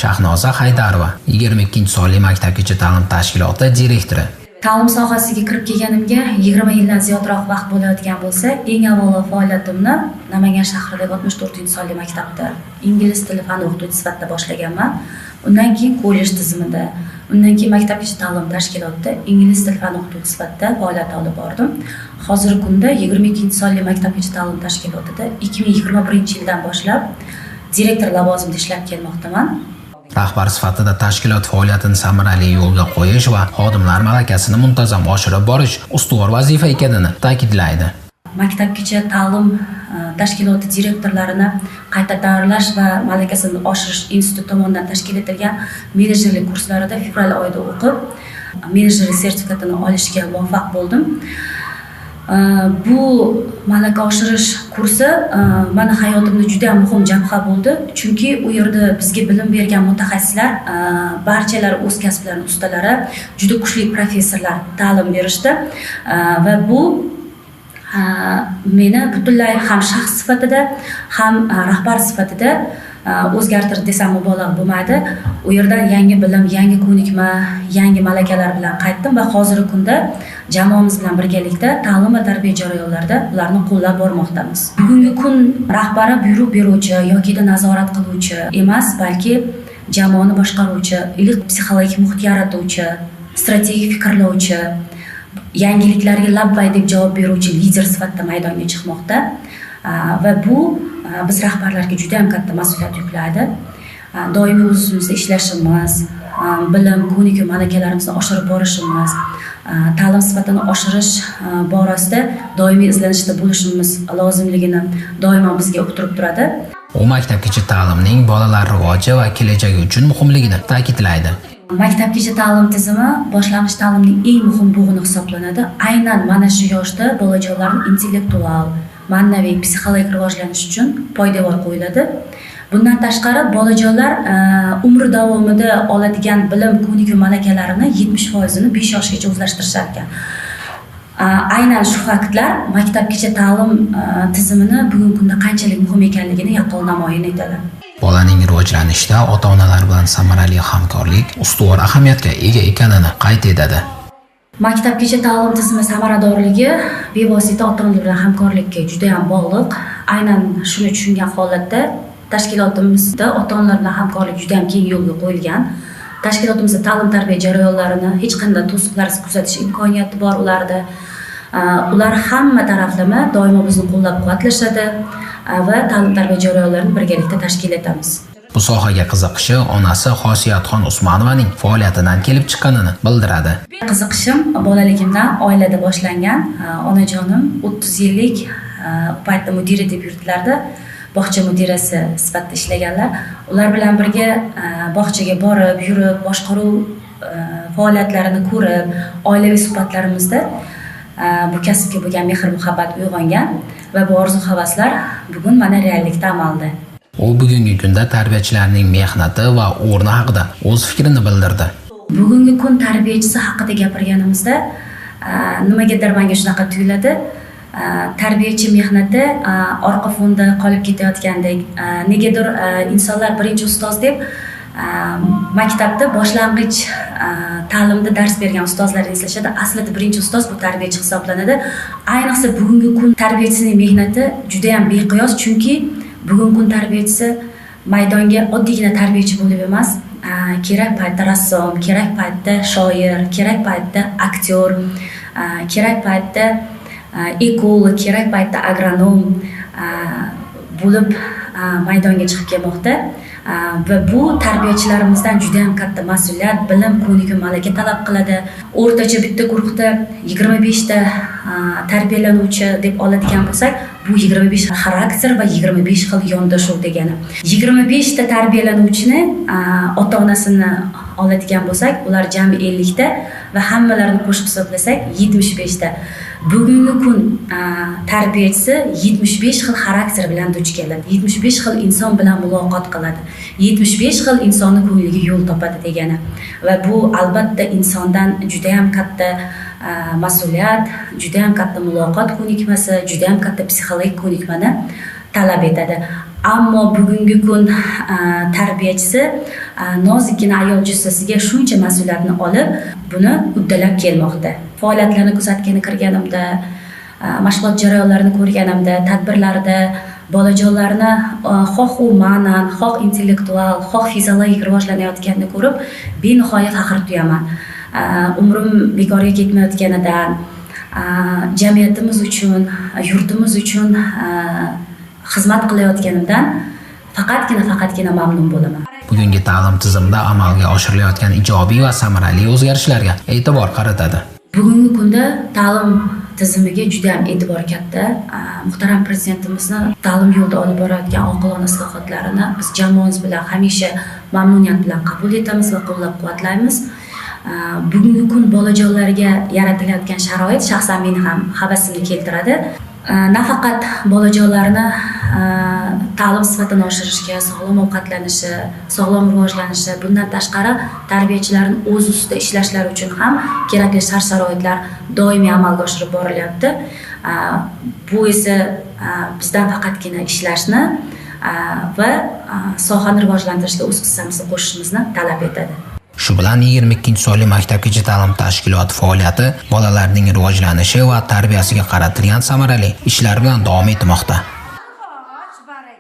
Shahnoza Haydarova, 22-sonli maktabgacha ta'lim tashkiloti direktori. Ta'lim sohasiga kirib kelganimga 20 yildan ziyodroq vaqt bo'layotgan bo'lsa, eng avvalo faoliyatimni Namangan shahridagi 64-sonli maktabda ingliz tili fani o'qituvchi sifatida boshlaganman. Undan keyin kollej tizimida, undan keyin maktabgacha ta'lim tashkilotida ingliz tili fani o'qituvchi sifatida faoliyat olib bordim. Hozirgi kunda 22-sonli maktabgacha ta'lim tashkilotida 2021-yildan boshlab direktor lavozimida ishlab kelmoqdaman. Rahbar sifatida tashkilot faoliyatini samarali yo'lga qo'yish va xodimlar malakasini muntazam oshirib borish ustuvor vazifa ekanini ta'kidlaydi. Maktabgacha ta'lim tashkiloti direktorlarini qayta tayyorlash va malakasini oshirish instituti tomonidan tashkil etilgan menejerlik kurslarida fevral oyida o'qib, menejerlik sertifikatini olishga muvaffaq bo'ldim. Bu malaka oshirish kursi meni hayotimda juda muhim jabha bo'ldi. Chunki u yerda bizga bilim bergan mutaxassislar, barchalari o'z kasblarining ustalari, juda kuchli professorlar ta'lim berishdi va bu meni butunlay ham shaxs sifatida, ham rahbar sifatida o'zgartirdi desam mubolag'a bo'lmaydi. U yerdan yangi bilim, yangi ko'nikma, yangi malakalar bilan qaytdim va hozirgi kunda jamoamiz bilan birgalikda ta'lim va tarbiya jarayonlarida ularni qo'llab bormoqdamiz. Bugungi kun rahbari buyruq beruvchi yoki nazorat qiluvchi emas, balki jamoani boshqaruvchi, iliq psixologik muhit yaratuvchi, strategik fikrlovchi, yangiliklarga labbay deb javob beruvchi lider sifatida maydonga chiqmoqda va bu biz rahbarlarga juda ham katta mas'uliyat yuklaydi. Doimiy o'zimizda ishlashimiz, bilim, ko'nikma, malakalarimizni oshirib borishimiz, ta'lim sifatini oshirish borasida doimiy izlanishda bo'lishimiz lozimligini doimo bizga uqtirib turadi. U maktabgacha ta'limning bolalar rivoji va kelajagi uchun muhimligini ta'kidlaydi. Maktabgacha ta'lim tizimi boshlang'ich ta'limning eng muhim bo'g'ini hisoblanadi. Aynan mana shu yoshda bolajonlarning intellektual, ma'naviy, psixologik rivojlanishi uchun poydevor qo'yiladi. Bundan tashqari bolajonlar umri davomida oladigan bilim, ko'nikma malakalarini 70%ni 5 yoshgacha o'zlashtirishar ekan. Aynan shu faktlar maktabgacha ta'lim tizimini bugungi kunda qanchalik muhim ekanligini yaqqol namoyon etadi. Bolaning rivojlanishida ota-onalar bilan samarali hamkorlik ustuvor ahamiyatga ega ekanini qayd etadi. Maktabgacha ta'lim tizimi samaradorligi bevosita ota-onalar bilan hamkorlikka juda ham bog'liq. Aynan shuni tushungan holatda tashkilotimizda ota-onalar bilan hamkorlik juda ham keng yo'lga qo'yilgan. Tashkilotimizda ta'lim-tarbiya jarayonlarini hech qanday to'siqlarsiz kuzatish imkoniyati bor ularda. Ular hamma taraflama doimo bizni qo'llab-quvvatlashadi va ta'lim-tarbiya jarayonlarini birgalikda tashkil etamiz. Bu sohaga qiziqishi onasi Xosiyatxon Usmonovaning faoliyatidan kelib chiqqanini bildiradi. Qiziqishim bolaligimdan oilada boshlangan. Onajonim 30 yillik paytda mudira deb yurtlarda bog'cha mudirasi sifatida ishlaganlar. Ular bilan birga bog'chaga borib, yurib, boshqaruv faoliyatlarini ko'rib, oilaviy suhbatlarimizda bu kasbga bo'lgan mehr-muhabbat uyg'ongan va bu orzu-havaslar bugun mana reallikda amalda. U bugungi kunda tarbiyachilarning mehnati va o'rni haqida o'z fikrini bildirdi. Bugungi kun tarbiyachisi haqida gapirganimizda nimagadir menga shunaqa tuyuladi. Tarbiyachi mehnati orqa fonda qolib ketayotgandek, negadir insonlar birinchi ustoz deb maktabda boshlang'ich ta'limda dars bergan ustozlarni eslashadi. Aslida birinchi ustoz bu tarbiyachi hisoblanadi. Ayniqsa bugungi kun tarbiyachisining mehnati juda ham beqiyos, chunki bugungi kun tarbiyachisi maydonga oddiygina tarbiyachi bo'lib emas, kerak paytda rassom, kerak paytda shoir, kerak paytda aktyor, kerak paytda ekolog, kerak paytda agronom bo'lib maydonga chiqib kelmoqda va bu tarbiyachilarimizdan juda ham katta mas'uliyat, bilim, ko'nikma, malaka talab qiladi. O'rtacha bitta guruhda 25 ta tarbiyalanuvchi deb oladigan bo'lsak, bu 25 xarakter va 25 xil yondashuv degani. 25 ta tarbiyalanuvchini ota-onasini oladigan bo'lsak, ular jami 50 ta va hammalarini qo'shib hisoblasak 75 ta. Bugungi kun tarbiyachisi 75 xil xarakter bilan duch keladi. 75 xil inson bilan muloqot qiladi. 75 xil insonning ko'ngliga yo'l topadi degani. Va bu albatta insondan juda ham katta mas'uliyat, juda ham katta muloqot ko'nikmasi, juda ham katta psixologik ko'nikmani talab etadi. Ammo bugungi kun tarbiyachisi nozikkina ayol jussasiga shuncha mas'uliyatni olib, buni uddalab kelmoqda. Faoliyatlarni kuzatgani kirganimda, mashg'ulot jarayonlarini ko'rganimda, tadbirlarda bolajonlarni xoh u ma'nan, xoh intellektual, xoh fiziologik rivojlanayotganini ko'rib, benihoya faxr tuyaman. Umrim bekorga ketmayotganidan, jamiyatimiz uchun, yurtimiz uchun xizmat qilayotganimdan faqatgina mamnun bo'laman. Bugungi ta'lim tizimida amalga oshirilayotgan ijobiy va samarali o'zgarishlarga e'tibor qaratadi. Bugungi kunda ta'lim tizimiga juda ham e'tibor katta. Muhtaram prezidentimizni ta'lim yo'lida olib borayotgan oqilona islohotlarini biz jamoamiz bilan hamisha mamnuniyat bilan qabul etamiz va qo'llab-quvvatlaymiz. Bugungi kun bolajonlarga yaratilayotgan sharoit shaxsan meni ham havasimni keltiradi. Nafaqat bolajonlarni ta'lim sifatini oshirishga, sog'lom ovqatlanishi, sog'lom rivojlanishi, bundan tashqari tarbiyachilarning o'z ustida ishlashlari uchun ham kerakli shart-sharoitlar doimiy amalga oshirib borilyapti. Bu esa bizdan faqatgina ishlashni va sohani rivojlantirishga o'z hissamizni qo'shishimizni talab etadi. Shu bilan 22-sonli maktabgacha ta'lim tashkiloti faoliyati bolalarning rivojlanishi va tarbiyasiga qaratilgan samarali ishlar bilan davom etmoqda.